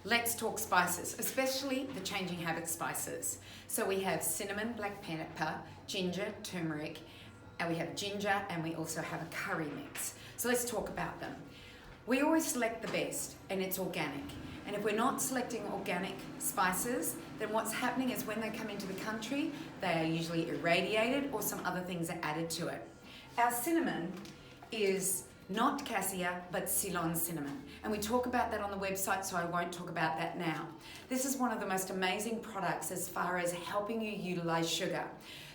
let's talk spices, especially the changing habit spices. So we have cinnamon, black pepper, ginger, turmeric, and we have ginger, and we also have a curry mix. So let's talk about them. We always select the best, and it's organic. And if we're not selecting organic spices, then what's happening is when they come into the country, they are usually irradiated or some other things are added to it. Our cinnamon is not cassia, but Ceylon cinnamon. And we talk about that on the website, so I won't talk about that now. This is one of the most amazing products as far as helping you utilize sugar.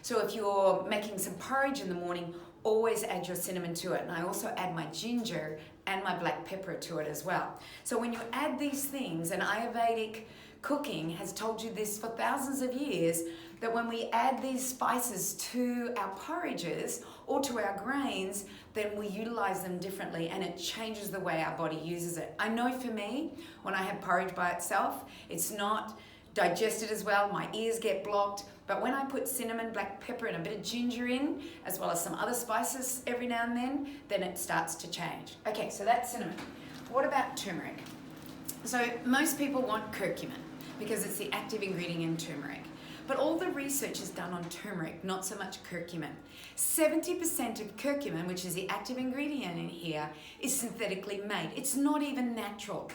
So if you're making some porridge in the morning, always add your cinnamon to it. And I also add my ginger and my black pepper to it as well. So when you add these things, and Ayurvedic cooking has told you this for thousands of years, that when we add these spices to our porridges or to our grains, then we utilize them differently and it changes the way our body uses it. I know for me, when I have porridge by itself, it's not digested as well, my ears get blocked, but when I put cinnamon, black pepper and a bit of ginger in, as well as some other spices every now and then it starts to change. Okay, so that's cinnamon. What about turmeric? So most people want curcumin because it's the active ingredient in turmeric. But all the research is done on turmeric, not so much curcumin. 70% of curcumin, which is the active ingredient in here, is synthetically made. It's not even natural.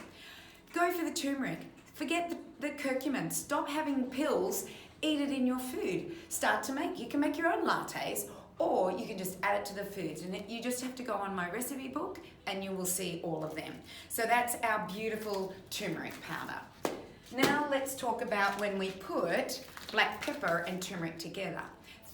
Go for the turmeric. Forget the curcumin. Stop having pills. Eat it in your food. Start to make. You can make your own lattes, or you can just add it to the foods. And you just have to go on my recipe book and you will see all of them. So that's our beautiful turmeric powder. Now let's talk about when we put black pepper and turmeric together.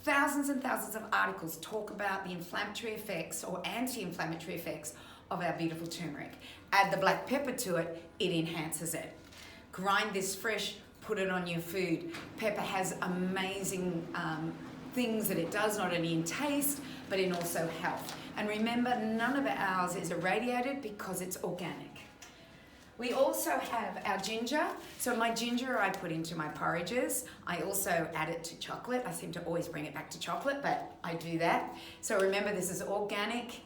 Thousands and thousands of articles talk about the inflammatory effects or anti-inflammatory effects of our beautiful turmeric. Add the black pepper to it, it enhances it. Grind this fresh, put it on your food. Pepper has amazing things that it does, not only in taste, but in also health. And remember, none of ours is irradiated because it's organic. We also have our ginger. So my ginger I put into my porridges. I also add it to chocolate. I seem to always bring it back to chocolate, but I do that. So remember, this is organic.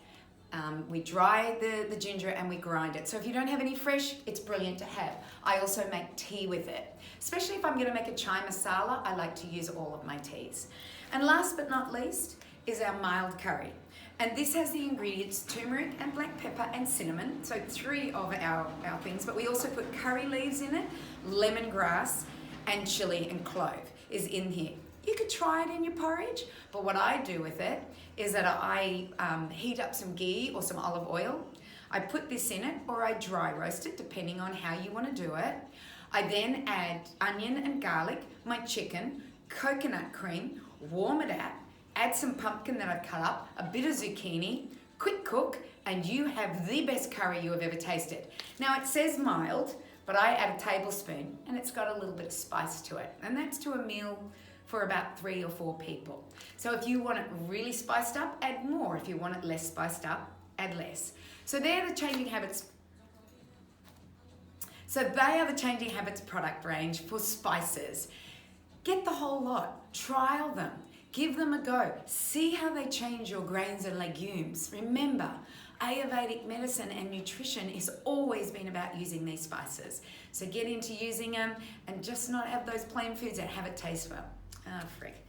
We dry the ginger and we grind it. So if you don't have any fresh, it's brilliant to have. I also make tea with it. Especially if I'm gonna make a chai masala, I like to use all of my teas. And last but not least is our mild curry. And this has the ingredients turmeric and black pepper and cinnamon, so 3 of our things, but we also put curry leaves in it, lemongrass, and chili and clove is in here. You could try it in your porridge, but what I do with it is that I heat up some ghee or some olive oil. I put this in it, or I dry roast it, depending on how you want to do it. I then add onion and garlic, my chicken, coconut cream, warm it up, add some pumpkin that I've cut up, a bit of zucchini, quick cook, and you have the best curry you have ever tasted. Now it says mild, but I add a tablespoon and it's got a little bit of spice to it. And that's to a meal for about 3 or 4 people. So if you want it really spiced up, add more. If you want it less spiced up, add less. So they're the Changing Habits. So they are the Changing Habits product range for spices. Get the whole lot, trial them. Give them a go. See how they change your grains and legumes. Remember, Ayurvedic medicine and nutrition has always been about using these spices. So get into using them and just not have those plain foods that have a taste well. Ah, frick.